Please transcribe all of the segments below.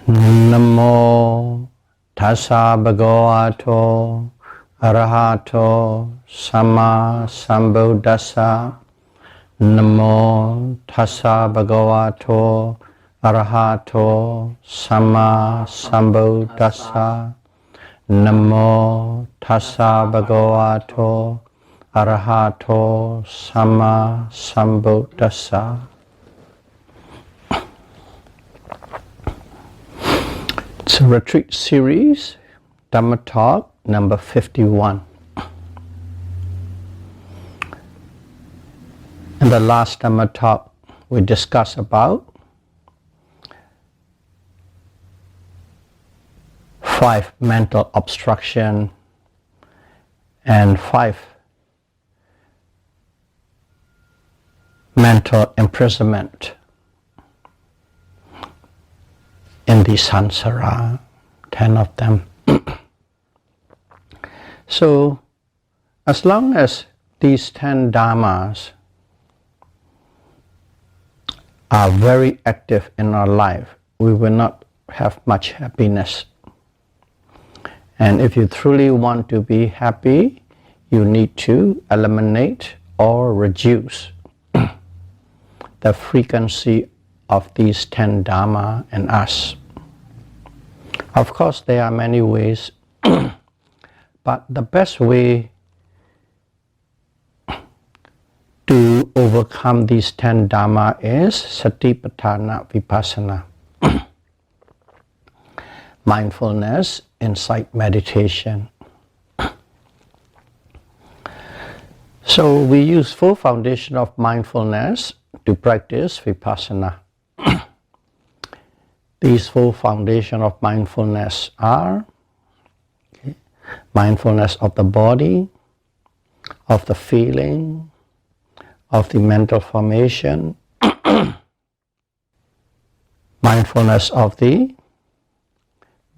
Namo tassa bhagavato arahato samma sambuddhassa. Namo tassa bhagavato arahato samma sambuddhassa. Namo tassa bhagavato arahato samma sambuddhassa. It's a retreat series, Dhamma talk number 51. In the last Dhamma talk, we discussed about 5 mental obstruction and 5 mental imprisonment in the samsara, 10 of them. So, as long as these 10 dhammas are very active in our life, we will not have much happiness. And if you truly want to be happy, you need to eliminate or reduce the frequency of these 10 dhamma in us. Of course, there are many ways, but the best way to overcome these 10 dhamma is satipatthana vipassana, mindfulness, insight meditation. So we use 4 foundations of mindfulness to practice vipassana. These 4 foundations of mindfulness are mindfulness of the body, of the feeling, of the mental formation, mindfulness of the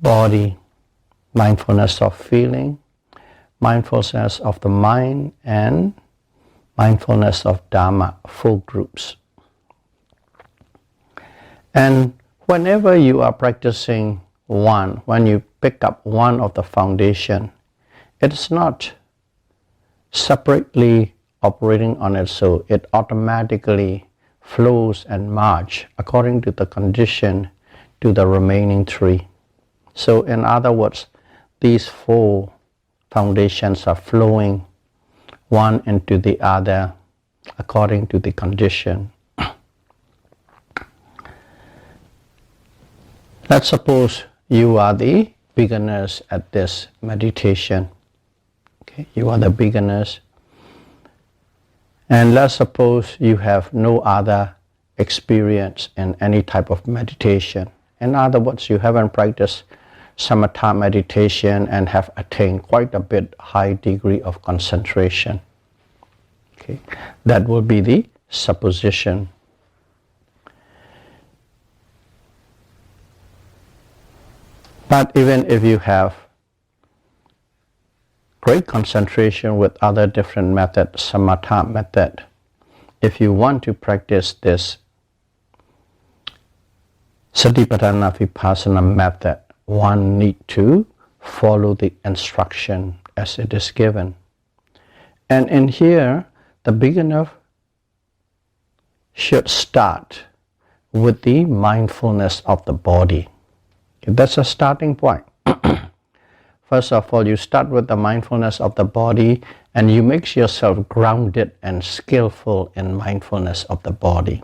body, mindfulness of feeling, mindfulness of the mind, and mindfulness of Dhamma, 4 groups. And whenever you are practicing one, when you pick up one of the foundation, it is not separately operating on its own. It automatically flows and march according to the condition to the remaining 3. So in other words, these 4 foundations are flowing one into the other according to the condition. Let's suppose you are the beginners at this meditation. Okay, you are the beginners. And let's suppose you have no other experience in any type of meditation. In other words, you haven't practiced samatha meditation and have attained quite a bit high degree of concentration. Okay, that will be the supposition. But even if you have great concentration with other different methods, samatha method, if you want to practice this satipatthana vipassana method, one need to follow the instruction as it is given. And in here, the beginner should start with the mindfulness of the body. Okay, that's a starting point. First of all, you start with the mindfulness of the body and you make yourself grounded and skillful in mindfulness of the body.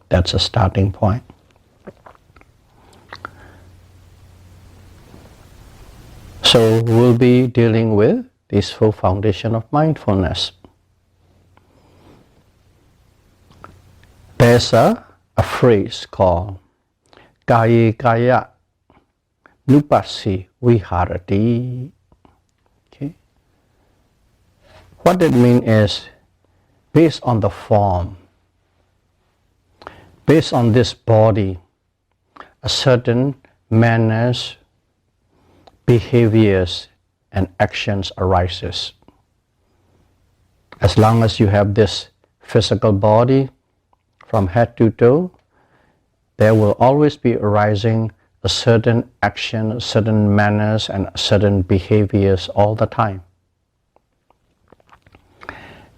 That's a starting point. So we'll be dealing with these 4 foundations of mindfulness. There's a phrase called Kaye Kaya Nupasi Viharati. Okay. What it means is, based on the form, based on this body, a certain manners, behaviors, and actions arises. As long as you have this physical body from head to toe, there will always be arising a certain action, certain manners, and certain behaviors all the time.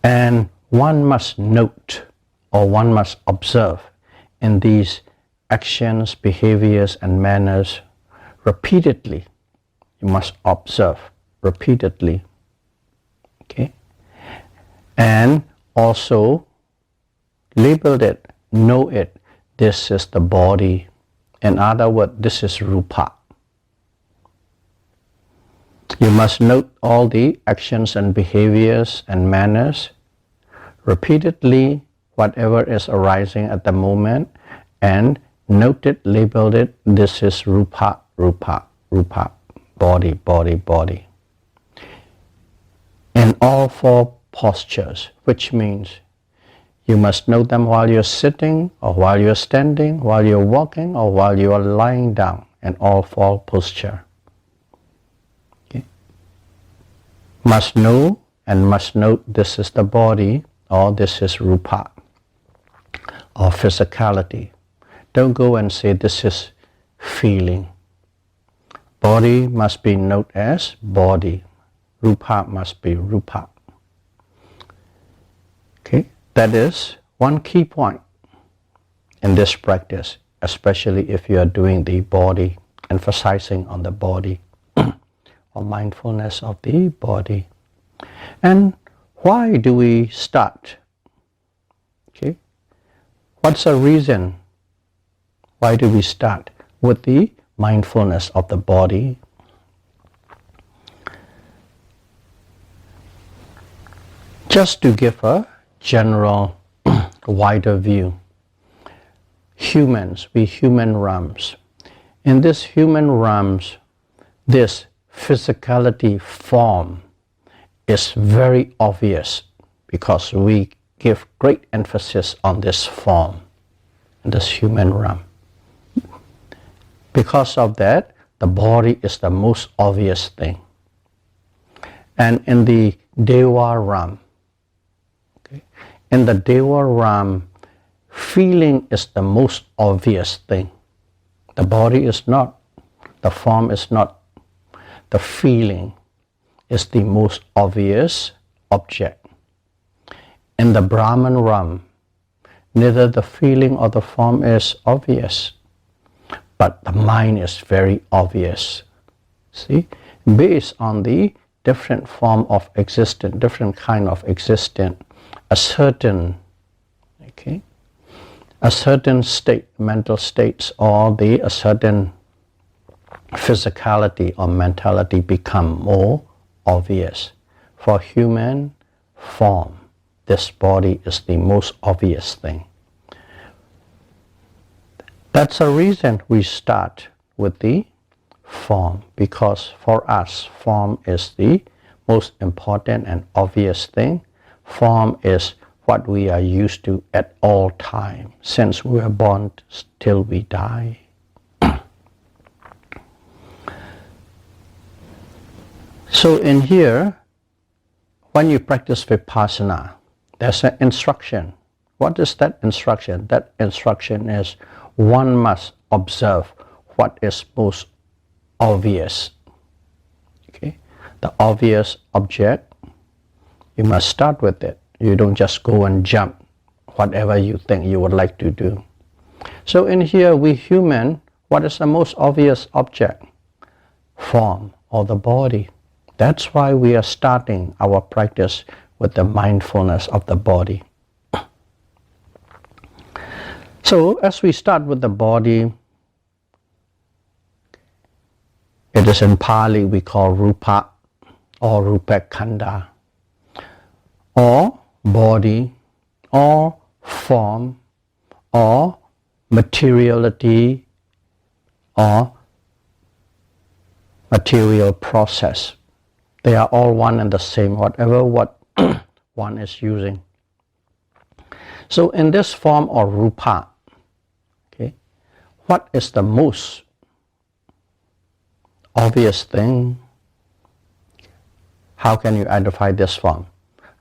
And one must note, or one must observe in these actions, behaviors, and manners repeatedly. You must observe repeatedly. Okay? And also label it, know it. This is the body. In other words, this is rupa. You must note all the actions and behaviors and manners repeatedly, whatever is arising at the moment, and note it, label it. This is rupa, rupa, rupa. Body, body, body. In all four postures, which means you must note them while you're sitting, or while you're standing, while you're walking, or while you are lying down, in all four postures. Okay. Must know and must note this is the body, or this is rupa, or physicality. Don't go and say this is feeling. Body must be noted as body. Rupa must be rupa. Okay, that is one key point in this practice, especially if you are doing the body, emphasizing on the body, or mindfulness of the body. And why do we start? Okay, what's the reason? Why do we start with the mindfulness of the body? Just to give a general, wider view. Humans, we human realms. In this human realms, this physicality form is very obvious because we give great emphasis on this form, in this human realm. Because of that, the body is the most obvious thing. And in the Deva realm, okay, in the Deva realm, feeling is the most obvious thing. The body is not, the form is not. The feeling is the most obvious object. In the Brahman realm, neither the feeling or the form is obvious, but the mind is very obvious. See, based on the different form of existence, different kind of existence, a certain state, mental states, or a certain physicality or mentality become more obvious. For human form, this body is the most obvious thing. That's the reason we start with the form, because for us, form is the most important and obvious thing. Form is what we are used to at all time, since we are born till we die. So in here, when you practice Vipassana, there's an instruction. What is that instruction? That instruction is one must observe what is most obvious. Okay? The obvious object, you must start with it. You don't just go and jump whatever you think you would like to do. So in here, we human, what is the most obvious object? Form, or the body. That's why we are starting our practice with the mindfulness of the body. So as we start with the body, it is in Pali we call rupa or rupakkhanda, or body, or form, or materiality, or material process. They are all one and the same, whatever what one is using. So in this form or rupa, okay, what is the most obvious thing? How can you identify this form?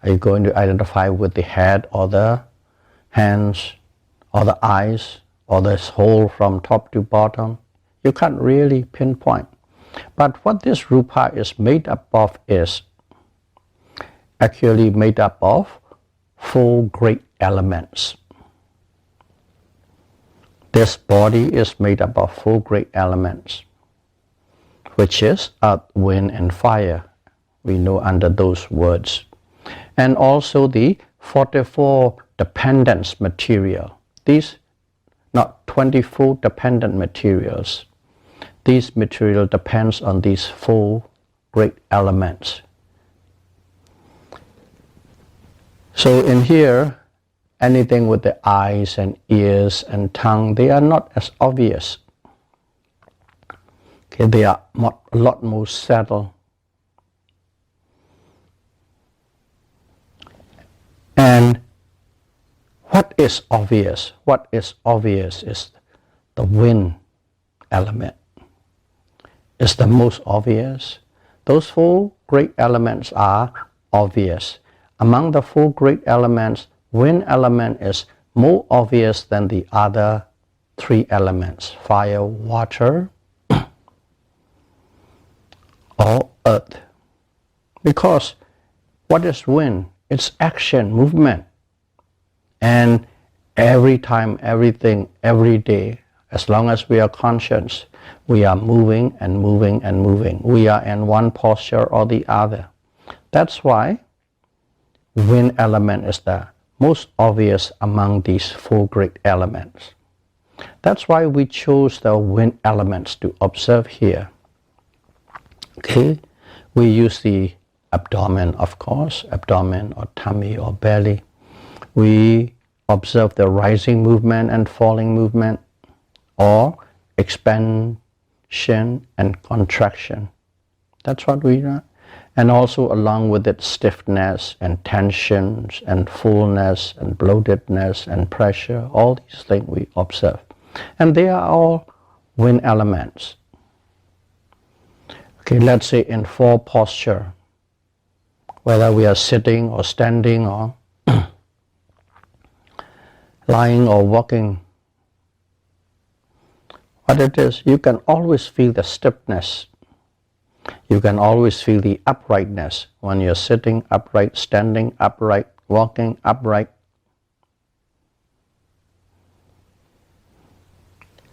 Are you going to identify with the head, or the hands, or the eyes, or this whole from top to bottom? You can't really pinpoint. But what this rupa is made up of is actually made up of 4 great elements. This body is made up of 4 great elements, which is earth, wind, and fire. We know under those words. And also the 44 dependence material. These, not 24 dependent materials. These material depends on these 4 great elements. So in here, anything with the eyes and ears and tongue, they are not as obvious. Okay, they are a lot more subtle. And what is obvious? What is obvious is the wind element. It's the most obvious. Those 4 great elements are obvious. Among the 4 great elements, wind element is more obvious than the other 3 elements, fire, water, or earth. Because what is wind? It's action, movement. And every time, everything, every day, as long as we are conscious, we are moving and moving and moving. We are in one posture or the other. That's why wind element is the most obvious among these 4 great elements. That's why we chose the wind elements to observe here. Okay, we use the abdomen, of course, abdomen or tummy or belly. We observe the rising movement and falling movement, or expansion and contraction. That's what we do. And also along with it, stiffness and tensions and fullness and bloatedness and pressure, all these things we observe. And they are all wind elements. Okay, let's say in 4 posture, whether we are sitting or standing or lying or walking, what it is, you can always feel the stiffness. You can always feel the uprightness when you're sitting upright, standing upright, walking upright.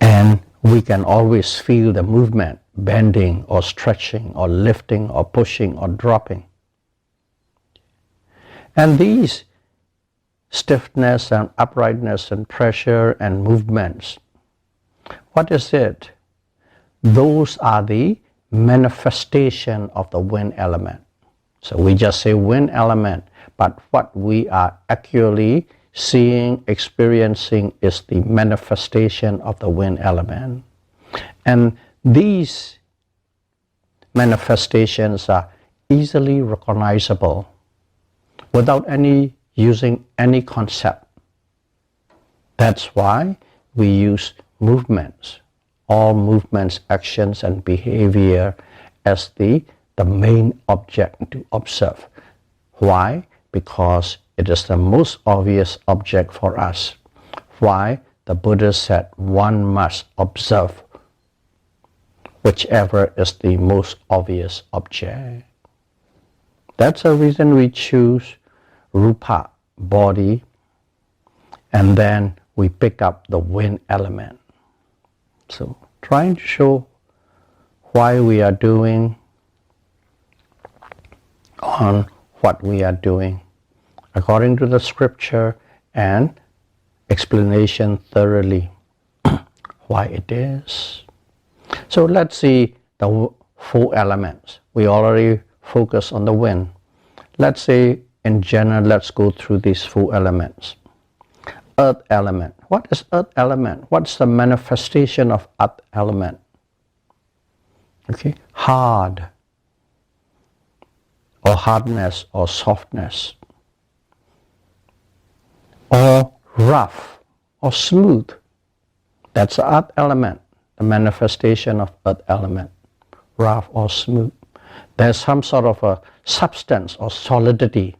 And we can always feel the movement, bending or stretching or lifting or pushing or dropping. And these stiffness and uprightness and pressure and movements, what is it? Those are the manifestation of the wind element. So we just say wind element, but what we are actually seeing, experiencing is the manifestation of the wind element. And these manifestations are easily recognizable without using any concept. That's why we use movements, all movements, actions, and behavior as the main object to observe. Why? Because it is the most obvious object for us. Why? The Buddha said one must observe whichever is the most obvious object. That's the reason we choose rupa, body, and then we pick up the wind element. So trying to show why we are doing on what we are doing according to the scripture and explanation thoroughly why it is. So let's see the 4 elements. We already focus on the wind. Let's say in general, let's go through these 4 elements. Earth element. What is earth element? What's the manifestation of earth element? Okay, hard, or hardness, or softness, or rough, or smooth. That's the earth element, the manifestation of earth element, rough or smooth. There's some sort of a substance or solidity.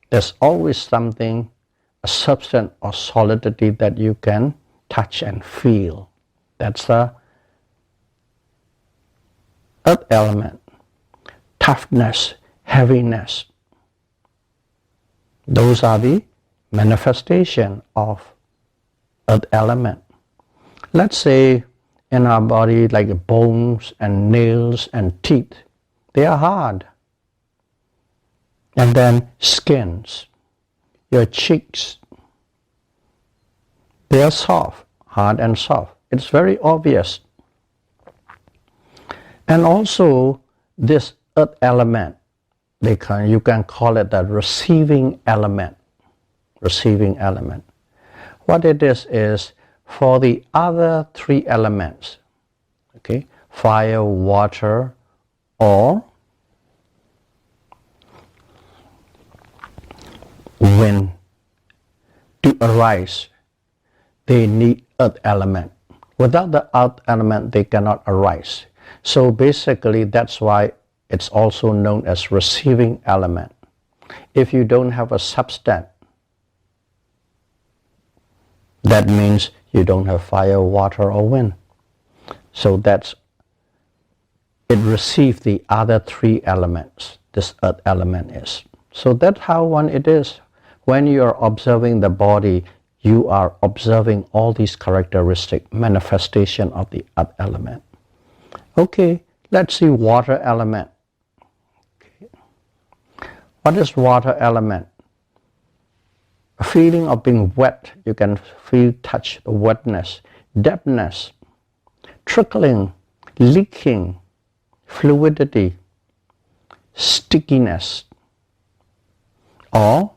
There's always something, a substance or solidity that you can touch and feel. That's the earth element, toughness, heaviness. Those are the manifestation of earth element. Let's say in our body, like bones and nails and teeth, they are hard. And then skins, your cheeks, they are soft, hard and soft. It's very obvious. And also this earth element, you can call it the receiving element. Receiving element. What it is for the other three elements, okay, fire, water, or wind to arise, they need earth element. Without the earth element, they cannot arise. So basically, that's why it's also known as receiving element. If you don't have a substance, that means you don't have fire, water, or wind. So it receives the other three elements, this earth element is. So that's how one it is. When you are observing the body, you are observing all these characteristic manifestation of the earth element. Okay, let's see water element. Okay. What is water element? A feeling of being wet. You can touch the wetness, dampness, trickling, leaking, fluidity, stickiness, or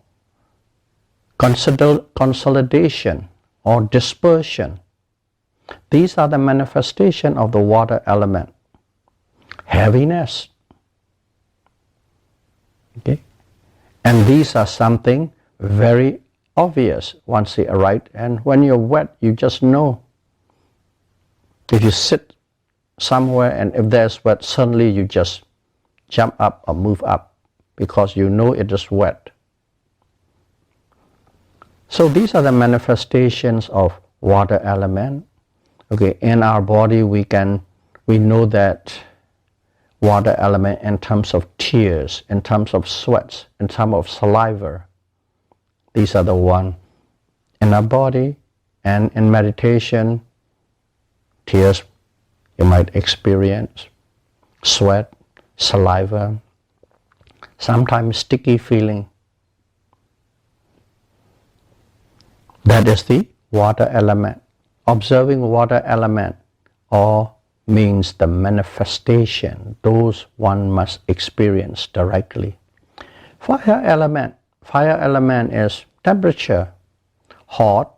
consolidation or dispersion. These are the manifestation of the water element. Heaviness. Okay? And these are something very obvious once they arrive. And when you're wet, you just know. If you sit somewhere and if there's wet, suddenly you just jump up or move up because you know it is wet. So these are the manifestations of water element. Okay, in our body we know that water element in terms of tears, in terms of sweats, in terms of saliva. These are the one in our body, and in meditation, tears you might experience, sweat, saliva, sometimes sticky feeling. That is the water element. Observing water element or means the manifestation. Those one must experience directly. Fire element. Fire element is temperature. Hot,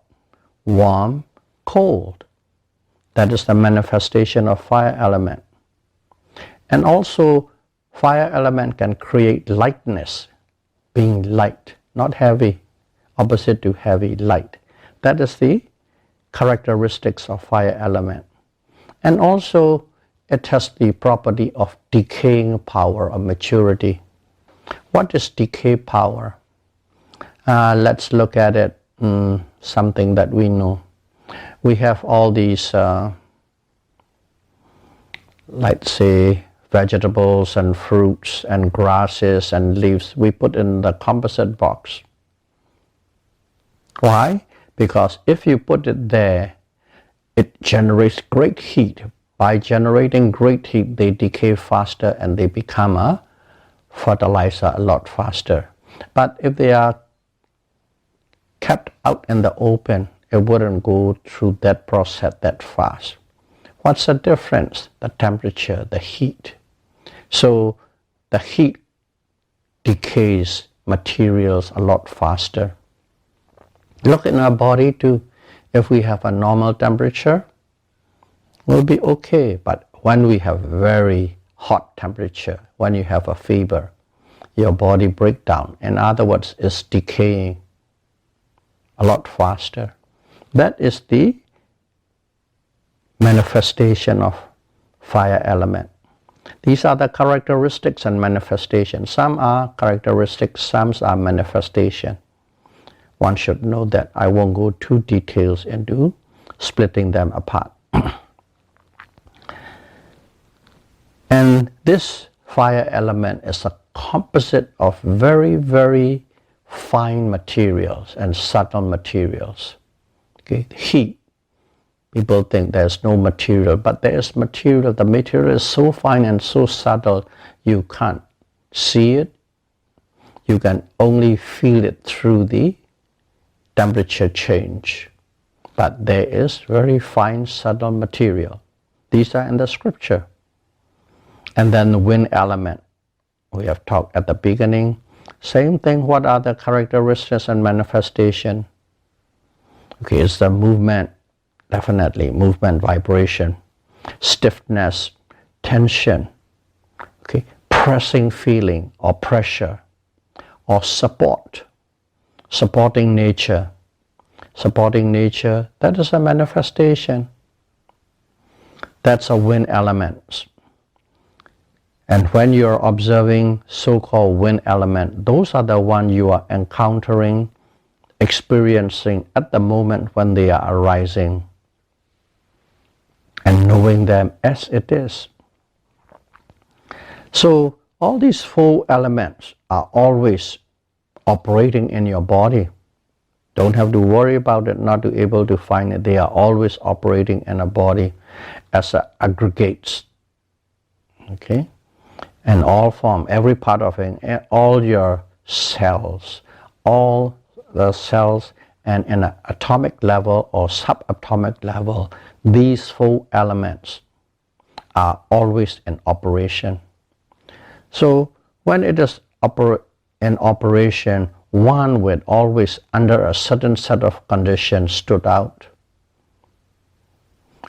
warm, cold. That is the manifestation of fire element. And also fire element can create lightness. Being light, not heavy. Opposite to heavy, light. That is the characteristics of fire element. And also it has the property of decaying power or maturity. What is decay power? Let's look at it, something that we know. We have all these, let's say, vegetables and fruits and grasses and leaves we put in the composite box. Why? Because if you put it there, it generates great heat. By generating great heat, they decay faster and they become a fertilizer a lot faster. But if they are kept out in the open, it wouldn't go through that process that fast. What's the difference? The temperature, the heat. So the heat decays materials a lot faster. Look in our body too. If we have a normal temperature, we'll be okay. But when we have very hot temperature, when you have a fever, your body breaks down. In other words, it's decaying a lot faster. That is the manifestation of fire element. These are the characteristics and manifestations. Some are characteristics, some are manifestation. One should know that. I won't go too details into splitting them apart. And This fire element is a composite of very, very fine materials and subtle materials. Okay, heat. People think there's no material, but there is material. The material is so fine and so subtle, you can't see it. You can only feel it through the temperature change. But there is very fine, subtle material. These are in the scripture. And then the wind element. We have talked at the beginning. Same thing, what are the characteristics and manifestation? Okay, it's the movement, definitely, movement, vibration, stiffness, tension, okay, pressing feeling or pressure, or support, supporting nature. Supporting nature, that is a manifestation. That's a wind element. And when you're observing so-called wind element, those are the ones you are encountering, experiencing at the moment when they are arising, and knowing them as it is. So all these four elements are always operating in your body. Don't have to worry about it, not to be able to find it. They are always operating in a body as aggregates. Okay? And all form, every part of it, all your cells, all the cells, and in an atomic level or subatomic level, these four elements are always in operation. So when it is in operation, one would always, under a certain set of conditions, stood out.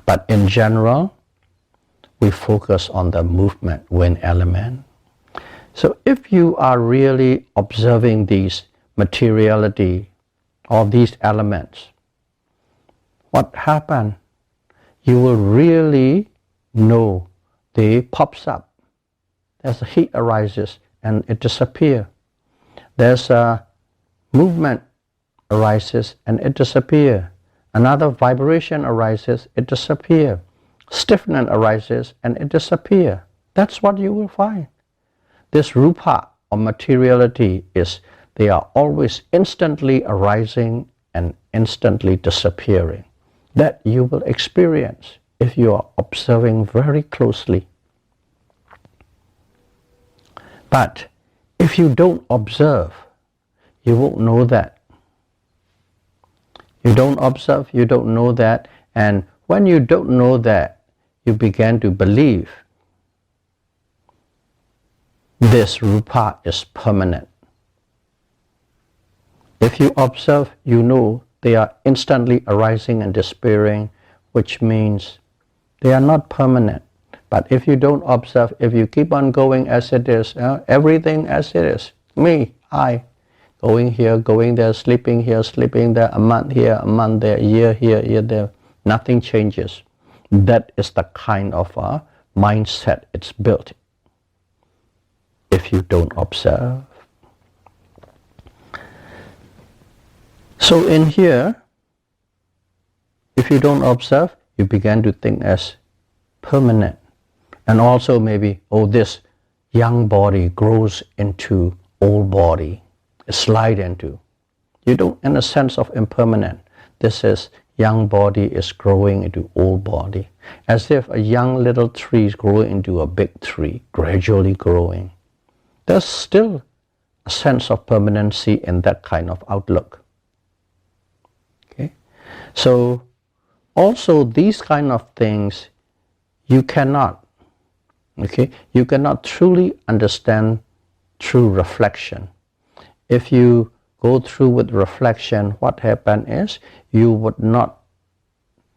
But in general, we focus on the movement, wind element. So if you are really observing these materiality or these elements, what happened? You will really know they pops up. There's a heat arises and it disappears. There's a movement arises and it disappears. Another vibration arises, it disappears. Stiffness arises and it disappears. That's what you will find. This rupa or materiality is, they are always instantly arising and instantly disappearing. That you will experience if you are observing very closely. But if you don't observe, you won't know that. You don't observe, you don't know that, and when you don't know that, you begin to believe this rupa is permanent. If you observe, you know they are instantly arising and disappearing, which means they are not permanent. But if you don't observe, if you keep on going as it is, everything as it is, me, I, going here, going there, sleeping here, sleeping there, a month here, a month there, a year here, year there, nothing changes. That is the kind of mindset it's built if you don't observe. So in here, if you don't observe, you begin to think as permanent. And also maybe, oh, this young body grows into old body, slide into. You don't, in a sense of impermanent, this is young body is growing into old body. As if a young little tree is growing into a big tree, gradually growing. There's still a sense of permanency in that kind of outlook. Okay? So also these kind of things you cannot truly understand through reflection. If you go through with reflection, what happens is you would not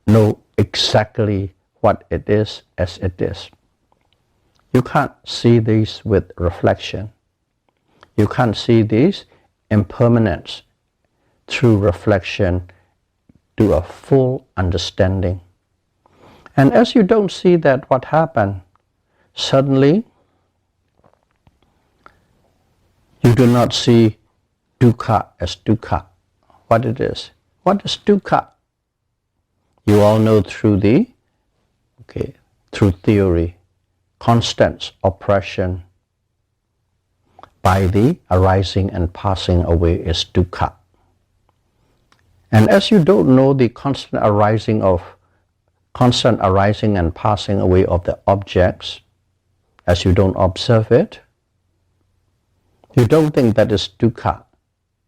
know exactly what it is as it is. You can't see these with reflection. You can't see these impermanence through reflection to a full understanding. And as you don't see that, what happened? Suddenly, you do not see dukkha as dukkha, what it is. What is dukkha? You all know through through theory, constant oppression by the arising and passing away is dukkha. And as you don't know the constant arising and passing away of the objects, as you don't observe it, you don't think that is dukkha.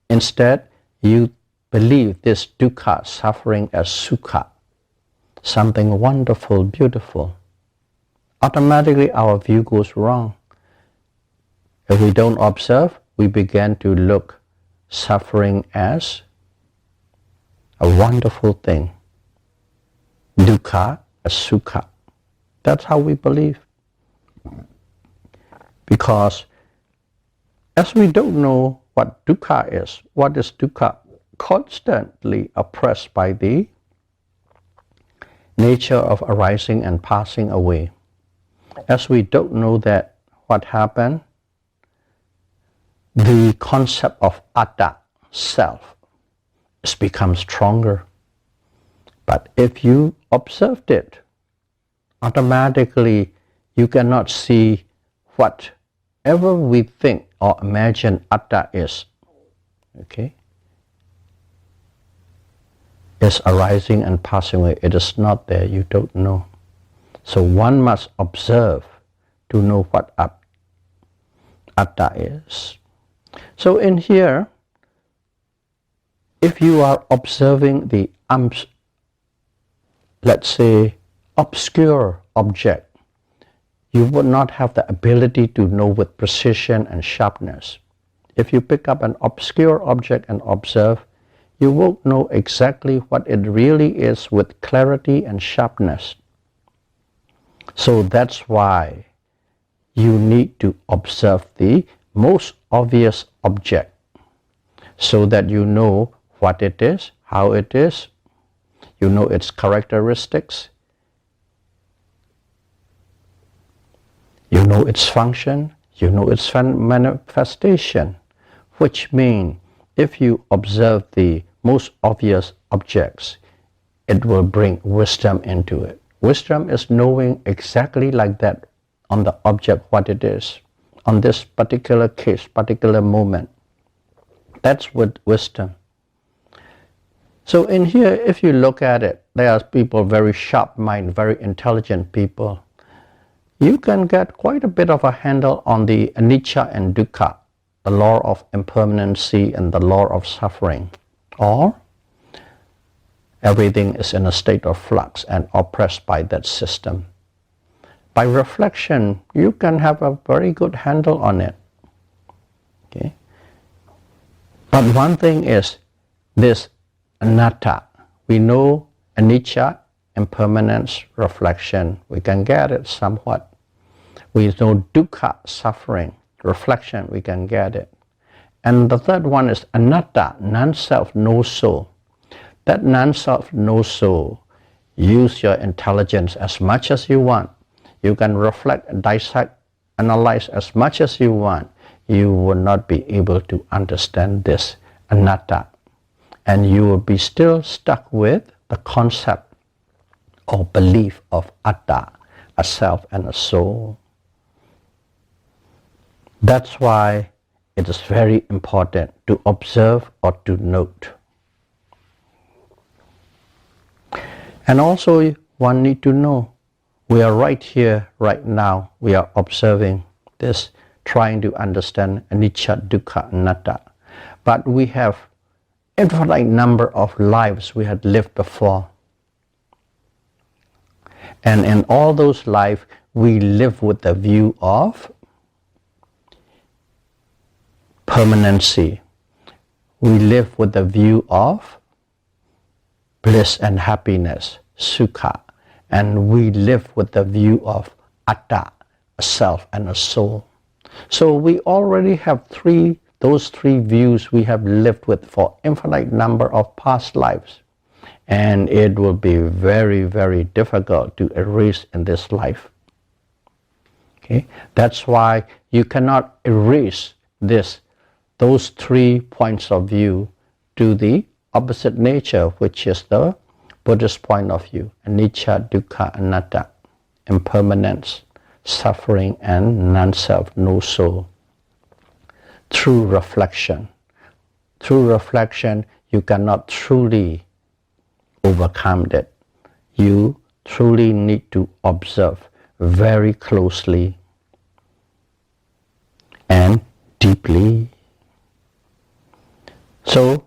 Instead, you believe this dukkha suffering as sukha, something wonderful, beautiful. Automatically our view goes wrong. If we don't observe, we begin to look suffering as a wonderful thing, dukkha as sukha. That's how we believe. Because as we don't know what dukkha is, what is dukkha? Constantly oppressed by the nature of arising and passing away. As we don't know that what happened, the concept of atta, self, has become stronger. But if you observed it, automatically you cannot see whatever we think or imagine atta is. Okay? Is arising and passing away. It is not there. You don't know. So one must observe to know what atta is. So in here, if you are observing the, let's say, obscure object, you would not have the ability to know with precision and sharpness. If you pick up an obscure object and observe, you won't know exactly what it really is with clarity and sharpness. So that's why you need to observe the most obvious object so that you know what it is, how it is, you know its characteristics, you know its function, you know its manifestation, which means if you observe the most obvious objects, it will bring wisdom into it. Wisdom is knowing exactly like that on the object what it is, on this particular case, particular moment. That's with wisdom. So in here, if you look at it, there are people, very sharp mind, very intelligent people. You can get quite a bit of a handle on the anicca and dukkha, the law of impermanency and the law of suffering. Or everything is in a state of flux and oppressed by that system. By reflection, you can have a very good handle on it. Okay? But one thing is this anatta. We know anicca, impermanence, reflection. We can get it somewhat. We know dukkha, suffering, reflection. We can get it. And the third one is anatta, non-self, no soul. That non-self, no soul, use your intelligence as much as you want. You can reflect, dissect, analyze as much as you want. You will not be able to understand this anatta. And you will be still stuck with the concept or belief of atta, a self and a soul. That's why it is very important to observe or to note. And also one need to know, we are right here, right now, we are observing this, trying to understand anicca, dukkha, anatta. But we have infinite number of lives we had lived before. And in all those lives, we live with the view of permanency. We live with the view of bliss and happiness, sukha. And we live with the view of atta, a self and a soul. So we already have those three views we have lived with for infinite number of past lives. And it will be very, very difficult to erase in this life. Okay? That's why you cannot erase those 3 points of view to the opposite nature, which is the Buddhist point of view, anicca, dukkha, anatta, impermanence, suffering and non-self, no soul. Through reflection. Through reflection, you cannot truly overcome that. You truly need to observe very closely and deeply. So,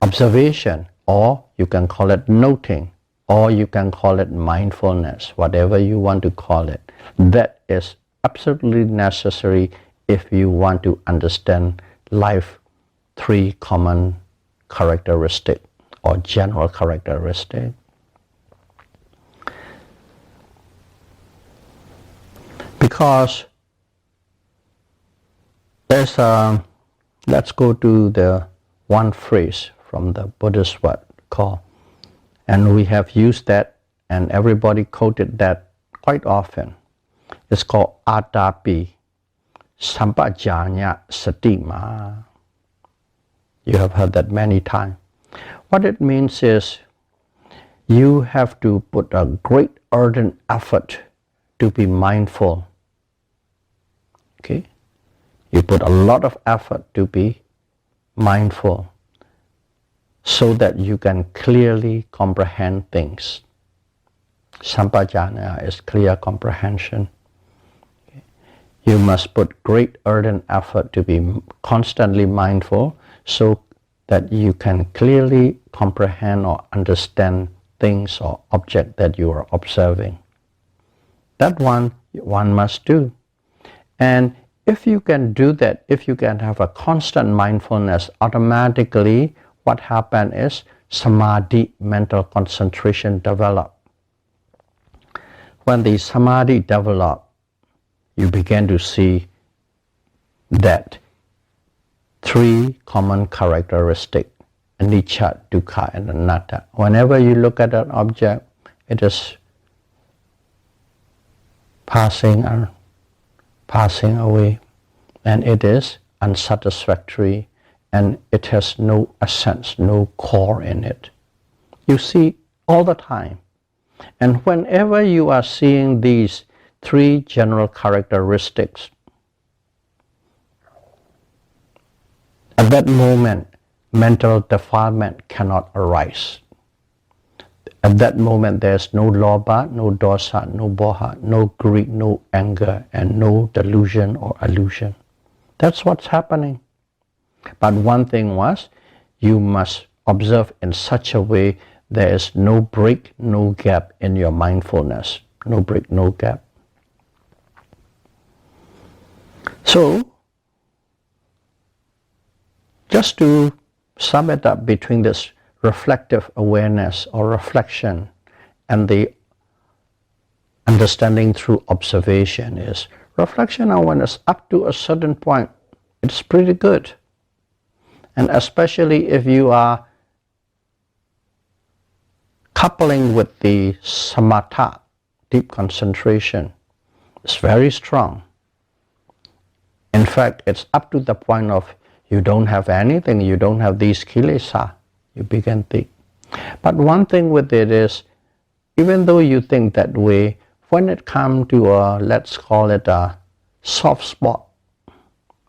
observation, or you can call it noting, or you can call it mindfulness, whatever you want to call it, that is absolutely necessary if you want to understand life three common characteristics or general characteristics. Because there's let's go to the one phrase from the Buddhist word called, and we have used that and everybody quoted that quite often. It's called Atapi Sampajanya Satima. You have heard that many times. What it means is you have to put a great ardent effort to be mindful. Okay? You put a lot of effort to be mindful so that you can clearly comprehend things. Sampajanya is clear comprehension. Okay? You must put great ardent effort to be constantly mindful so that you can clearly comprehend or understand things or objects that you are observing. That one must do. And if you can do that, if you can have a constant mindfulness, automatically what happens is samadhi, mental concentration, develop. When the samadhi develop, you begin to see that three common characteristics, anicca, dukkha, and anatta. Whenever you look at an object, it is passing away, and it is unsatisfactory, and it has no essence, no core in it. You see all the time. And whenever you are seeing these three general characteristics, at that moment, mental defilement cannot arise. At that moment, there's no lobha, no dosa, no moha, no greed, no anger, and no delusion or illusion. That's what's happening. But one thing was, you must observe in such a way there is no break, no gap in your mindfulness. No break, no gap. So, just to sum it up between this reflective awareness or reflection and the understanding through observation is reflection awareness up to a certain point, it's pretty good. And especially if you are coupling with the samatha, deep concentration, it's very strong. In fact, it's up to the point of you don't have anything, you don't have these kilesa, you begin to think. But one thing with it is, even though you think that way, when it comes to a, let's call it a soft spot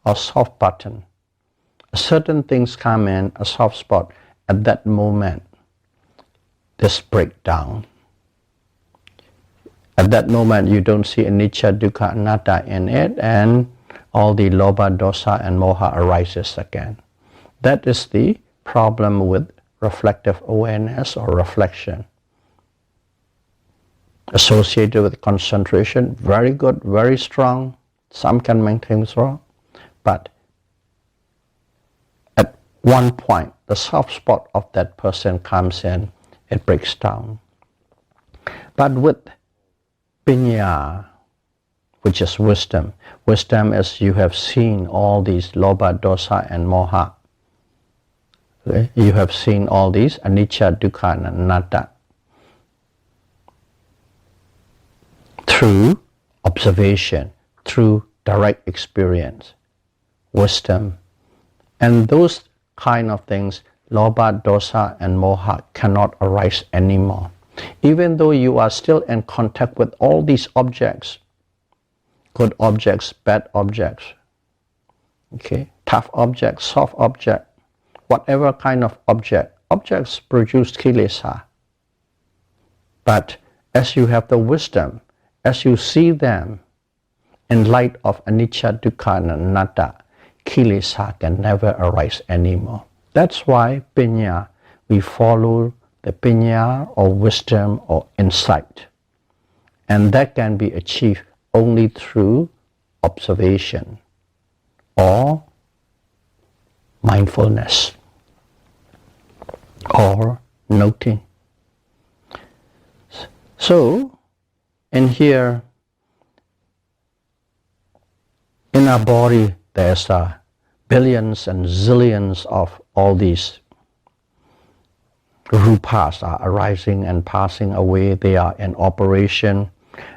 or soft button, certain things come in, a soft spot, at that moment, this breakdown. At that moment, you don't see anicca, dukkha, anatta in it, and all the lobha, dosa, and moha arises again. That is the problem with reflective awareness or reflection. Associated with concentration, very good, very strong. Some can make things wrong. But at one point, the soft spot of that person comes in, it breaks down. But with pinya, which is wisdom. Wisdom is you have seen all these lobha, dosa, and moha. Okay? You have seen all these anicca, dukkha, and anatta through observation, through direct experience, wisdom. And those kind of things, lobha, dosa, and moha cannot arise anymore. Even though you are still in contact with all these objects, good objects, bad objects, okay, tough objects, soft object, whatever kind of objects produce kilesa. But as you have the wisdom, as you see them in light of anicca, dukkha, and anatta, kilesa can never arise anymore. That's why pinya, we follow the pinya or wisdom or insight. And that can be achieved only through observation or mindfulness or noting. So, in here, in our body, there's billions and zillions of all these rupas are arising and passing away. They are in operation,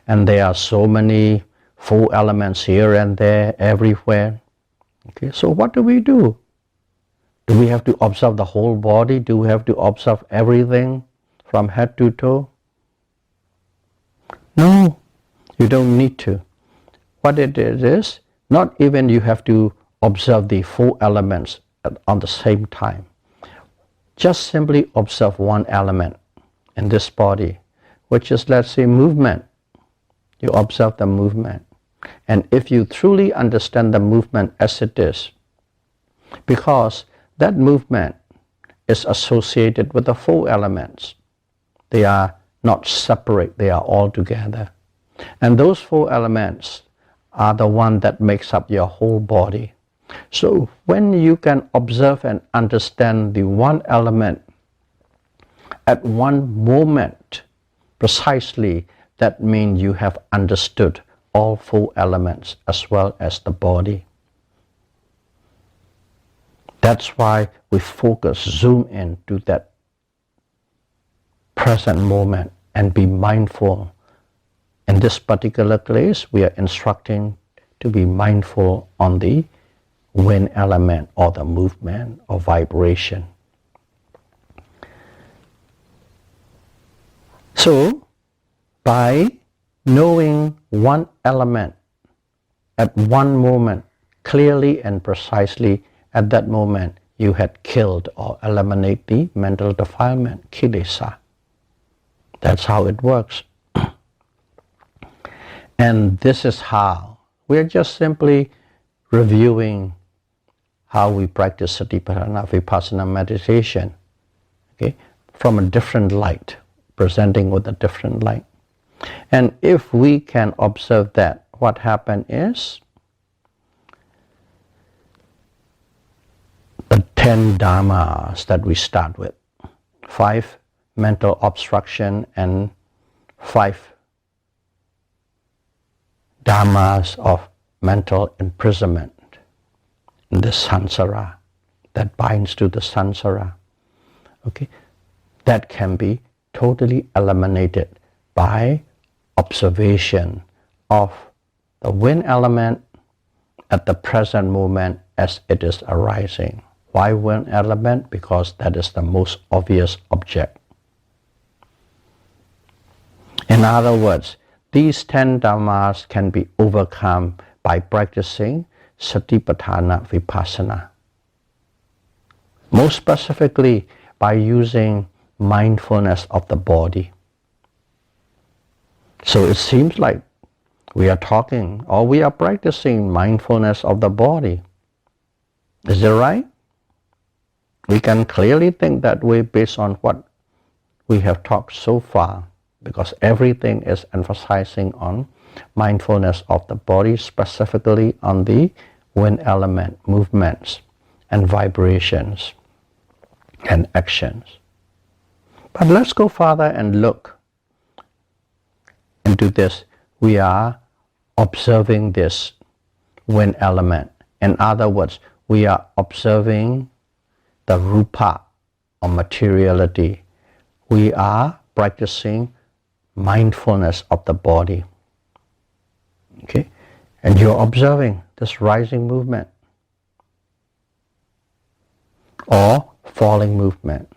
and there are so many four elements here and there, everywhere. Okay, so what do we do? Do we have to observe the whole body? Do we have to observe everything from head to toe? No, you don't need to. What it is, not even you have to observe the four elements on the same time. Just simply observe one element in this body, which is, let's say, movement. You observe the movement. And if you truly understand the movement as it is, because that movement is associated with the four elements, they are not separate, they are all together. And those four elements are the one that makes up your whole body. So when you can observe and understand the one element at one moment precisely, that means you have understood all four elements as well as the body. That's why we focus, zoom in to that present moment and be mindful. In this particular case, we are instructing to be mindful on the wind element or the movement or vibration. So, by knowing one element at one moment clearly and precisely, at that moment you had killed or eliminated the mental defilement, kilesa. That's how it works. And this is how we're just simply reviewing how we practice Satipatthana Vipassana meditation, okay, from a different light, presenting with a different light. And if we can observe that, what happened is the 10 dhammas that we start with, 5 mental obstruction and 5 dhammas of mental imprisonment in the samsara that binds to the samsara, okay, that can be totally eliminated by observation of the wind element at the present moment as it is arising. Why wind element? Because that is the most obvious object. In other words, these 10 dhammas can be overcome by practicing Satipatthana Vipassana. Most specifically, by using mindfulness of the body. So it seems like we are talking or we are practicing mindfulness of the body. Is it right? We can clearly think that way based on what we have talked so far, because everything is emphasizing on mindfulness of the body, specifically on the wind element, movements and vibrations and actions. But let's go further and look into this. We are observing this wind element. In other words, we are observing the rupa or materiality. We are practicing mindfulness of the body. Okay? And you're observing this rising movement or falling movement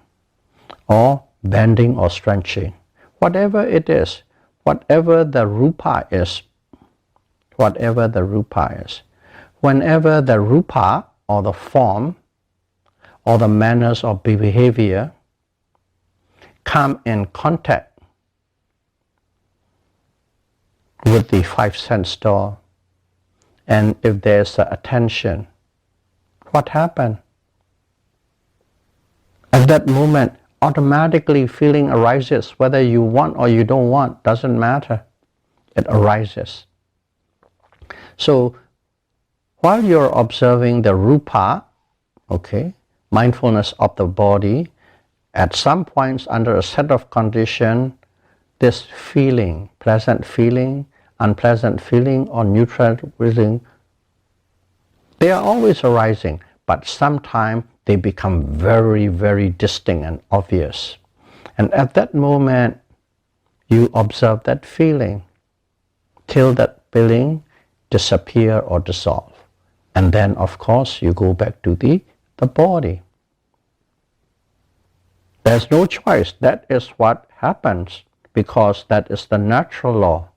or bending or stretching. Whatever it is, whatever the rupa is, whatever the rupa is. Whenever the rupa or the form or the manners of behavior come in contact with the five sense door, and if there's attention, what happens? At that moment, automatically feeling arises, whether you want or you don't want, doesn't matter. It arises. So while you're observing the rupa, okay, mindfulness of the body, at some points under a set of conditions, this feeling, pleasant feeling, unpleasant feeling, or neutral feeling, they are always arising, but sometimes they become very, very distinct and obvious. And at that moment, you observe that feeling till that feeling disappear or dissolve. And then, of course, you go back to the body. There's no choice. That is what happens, because that is the natural law.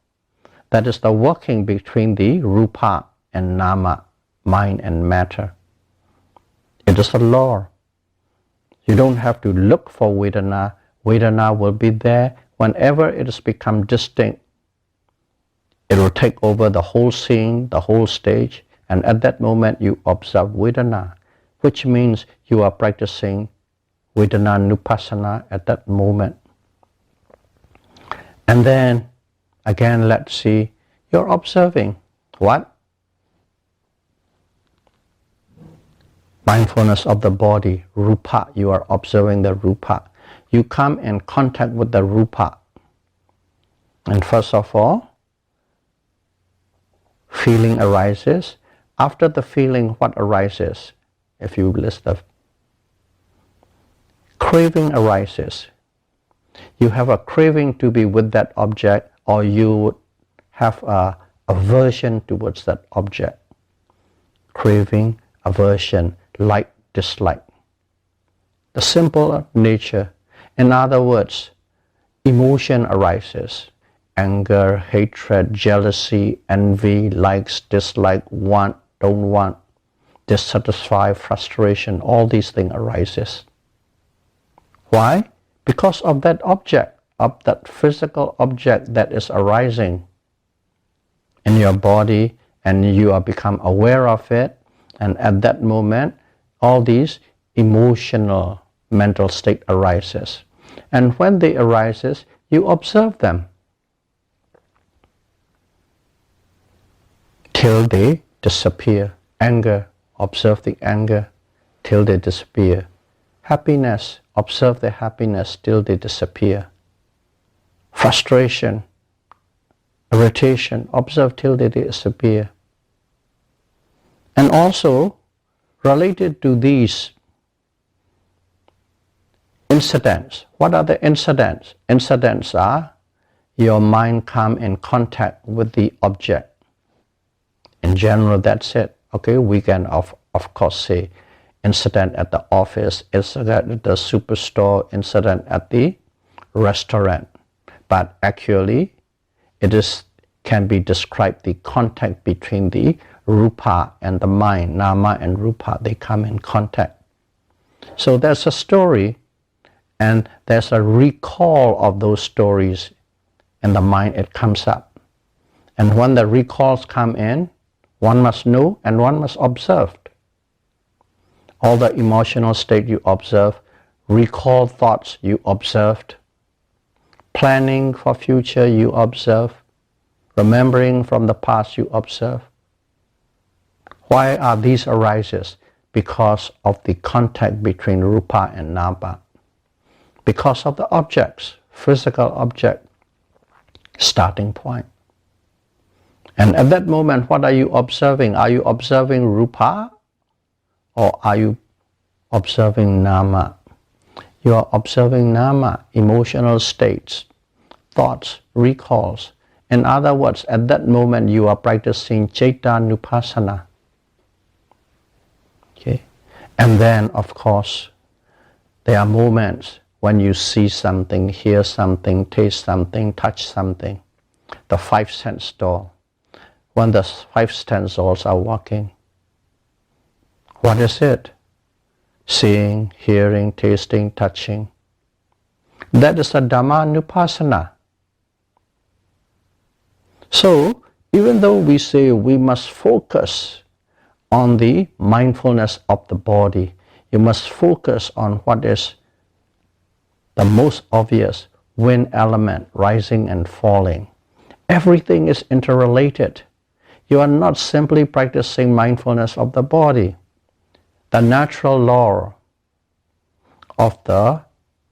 That is the working between the rupa and nama, mind and matter. It is a law. You don't have to look for Vedana. Vedana will be there. Whenever it has become distinct, it will take over the whole scene, the whole stage, and at that moment you observe Vedana, which means you are practicing Vedana Nupassana at that moment. And then, again, let's see, you're observing what? Mindfulness of the body, rupa, you are observing the rupa. You come in contact with the rupa. And first of all, feeling arises. After the feeling, what arises? If you list the craving arises. You have a craving to be with that object, or you would have a aversion towards that object. Craving, aversion, like, dislike. The simple nature. In other words, emotion arises. Anger, hatred, jealousy, envy, likes, dislike, want, don't want, dissatisfied, frustration, all these things arises. Why? Because of that object, of that physical object that is arising in your body, and you are become aware of it, and at that moment, all these emotional, mental state arises. And when they arises, you observe them till they disappear. Anger, observe the anger till they disappear. Happiness, observe the happiness till they disappear. Frustration, irritation, observe till they disappear. And also, related to these incidents, what are the incidents? Incidents are your mind come in contact with the object. In general, that's it. Okay, we can of course say incident at the office, incident at the superstore, incident at the restaurant. But actually, can be described the contact between the rupa and the mind, nama and rupa, they come in contact. So there's a story, and there's a recall of those stories in the mind, it comes up. And when the recalls come in, one must know and one must observe. All the emotional state you observe, recall thoughts you observed, planning for future you observe, remembering from the past you observe. Why are these arises? Because of the contact between rupa and nama. Because of the objects, physical object, starting point. And at that moment, what are you observing? Are you observing rupa or are you observing nama? You are observing nama, emotional states, thoughts, recalls. In other words, at that moment you are practicing Citta-nupassana. Okay? And then, of course, there are moments when you see something, hear something, taste something, touch something. The five sense door. when the 5 stanzas are walking. What is it? Seeing, hearing, tasting, touching. That is a Dhamma Nupassana. So, even though we say we must focus on the mindfulness of the body, you must focus on what is the most obvious wind element rising and falling. Everything is interrelated. You are not simply practicing mindfulness of the body. The natural law of the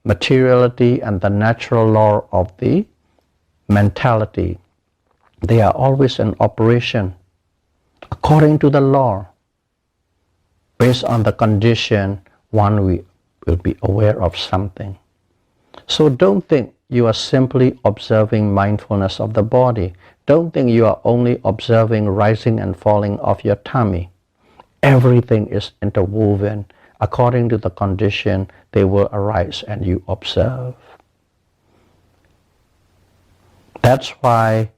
materiality and the natural law of the mentality, they are always in operation according to the law. Based on the condition, one will be aware of something. So don't think you are simply observing mindfulness of the body. Don't think you are only observing rising and falling of your tummy. Everything is interwoven. According to the condition, they will arise and you observe. That's why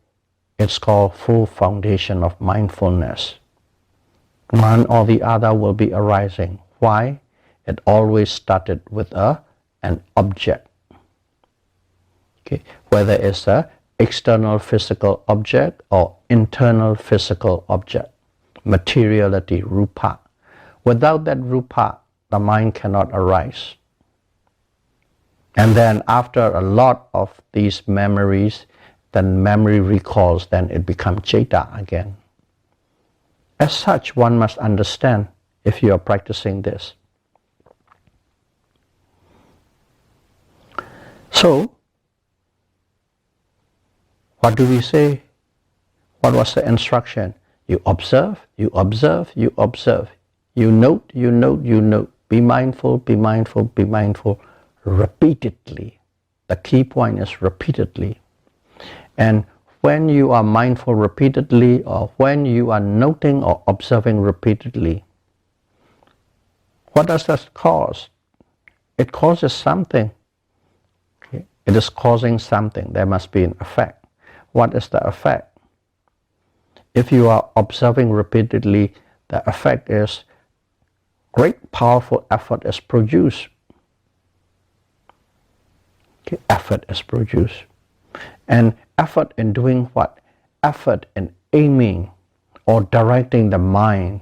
it's called full foundation of mindfulness. One or the other will be arising. Why? It always started with an object. Okay. Whether it's an external physical object or internal physical object. Materiality, rupa. Without that rupa, the mind cannot arise. And then after a lot of these memories, then memory recalls, then it becomes citta again. As such, one must understand if you are practicing this. So, what do we say? What was the instruction? You observe, you observe, you observe. You note, you note, you note. Be mindful, be mindful, be mindful repeatedly. The key point is repeatedly. And when you are mindful repeatedly, or when you are noting or observing repeatedly, what does that cause? It causes something. Okay? It is causing something. There must be an effect. What is the effect? If you are observing repeatedly, the effect is great powerful effort is produced. Okay? Effort is produced. And effort in doing what? Effort in aiming or directing the mind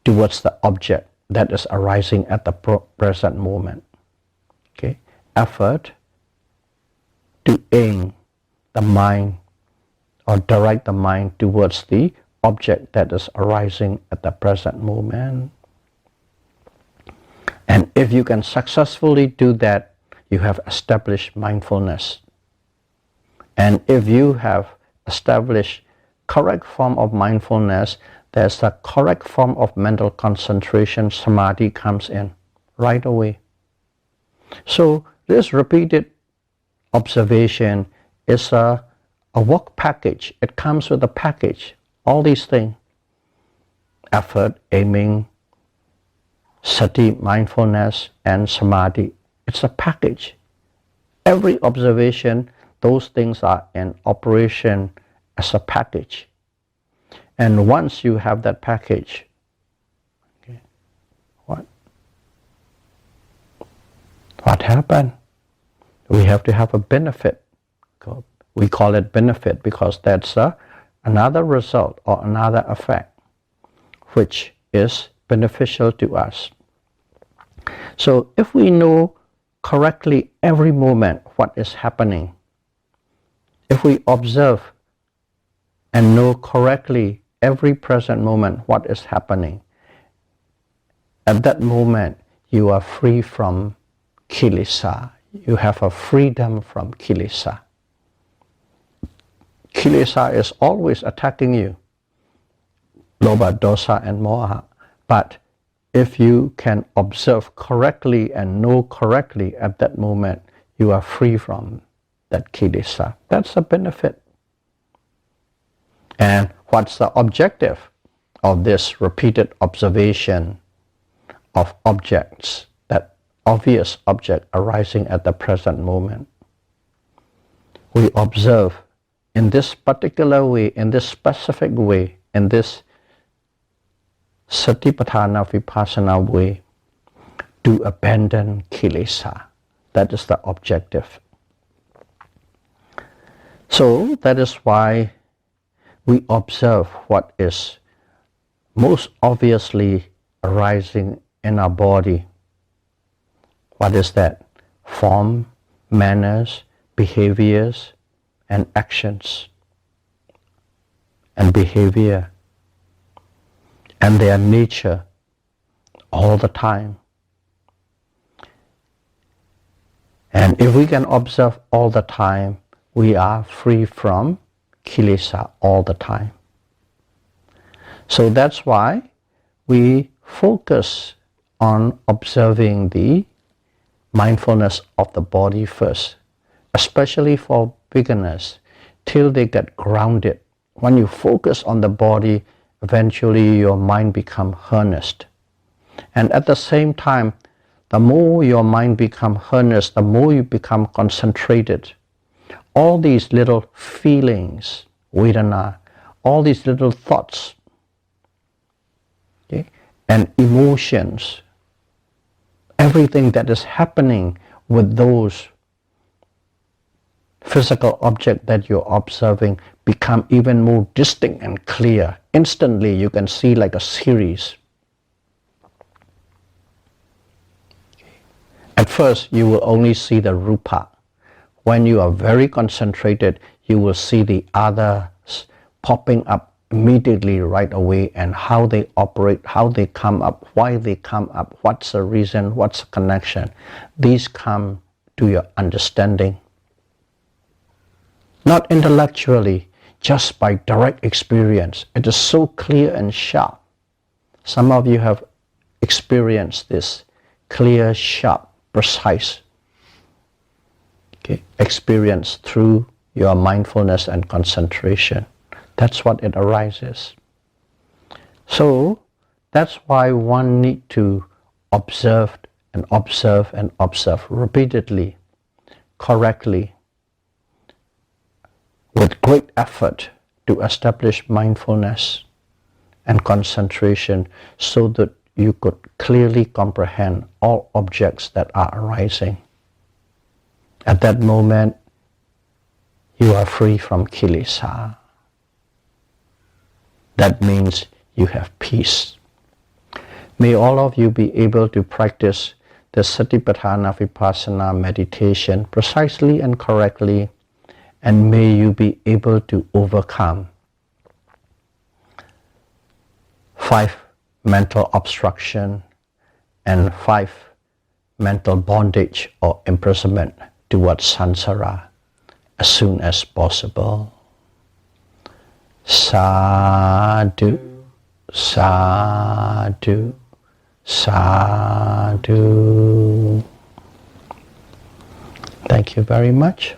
towards the object that is arising at the present moment. Okay? Effort to aim the mind or direct the mind towards the object that is arising at the present moment. And if you can successfully do that, you have established mindfulness. And if you have established correct form of mindfulness, there's a correct form of mental concentration, samadhi comes in right away. So this repeated observation is a work package. It comes with a package. All these things, effort, aiming, sati, mindfulness, and samadhi. It's a package. Every observation, those things are in operation as a package. And once you have that package, okay, what happened? We have to have a benefit. We call it benefit because that's another result or another effect which is beneficial to us. So if we know correctly every moment what is happening, if we observe and know correctly every present moment what is happening, at that moment you are free from kilesa. You have a freedom from kilesa. Kilesa is always attacking you, lobha, dosa, and moha. But if you can observe correctly and know correctly at that moment, you are free from that kilesa. That's a benefit. And what's the objective of this repeated observation of objects, that obvious object arising at the present moment? We observe in this particular way, in this specific way, in this Satipatthana Vipassana way, to abandon kilesa. That is the objective. So that is why we observe what is most obviously arising in our body. What is that? Form, manners, behaviors, and actions. And behavior. And their nature all the time. And if we can observe all the time, we are free from kilesa all the time. So that's why we focus on observing the mindfulness of the body first, especially for beginners, till they get grounded. When you focus on the body, eventually your mind becomes harnessed. And at the same time, the more your mind becomes harnessed, the more you become concentrated. All these little feelings, vedana, all these little thoughts, okay, and emotions, everything that is happening with those physical objects that you're observing become even more distinct and clear. Instantly you can see like a series. At first, you will only see the rupa. When you are very concentrated, you will see the others popping up immediately right away, and how they operate, how they come up, why they come up, what's the reason, what's the connection. These come to your understanding. Not intellectually, just by direct experience. It is so clear and sharp. Some of you have experienced this clear, sharp, precise experience through your mindfulness and concentration. That's what it arises. So that's why one need to observe and observe and observe repeatedly, correctly, with great effort to establish mindfulness and concentration, so that you could clearly comprehend all objects that are arising. At that moment, you are free from kilesa. That means you have peace. May all of you be able to practice the Satipatthana Vipassana meditation precisely and correctly, and may you be able to overcome 5 mental obstruction and 5 mental bondage or imprisonment towards samsara as soon as possible. Sadhu, sadhu, sadhu. Thank you very much.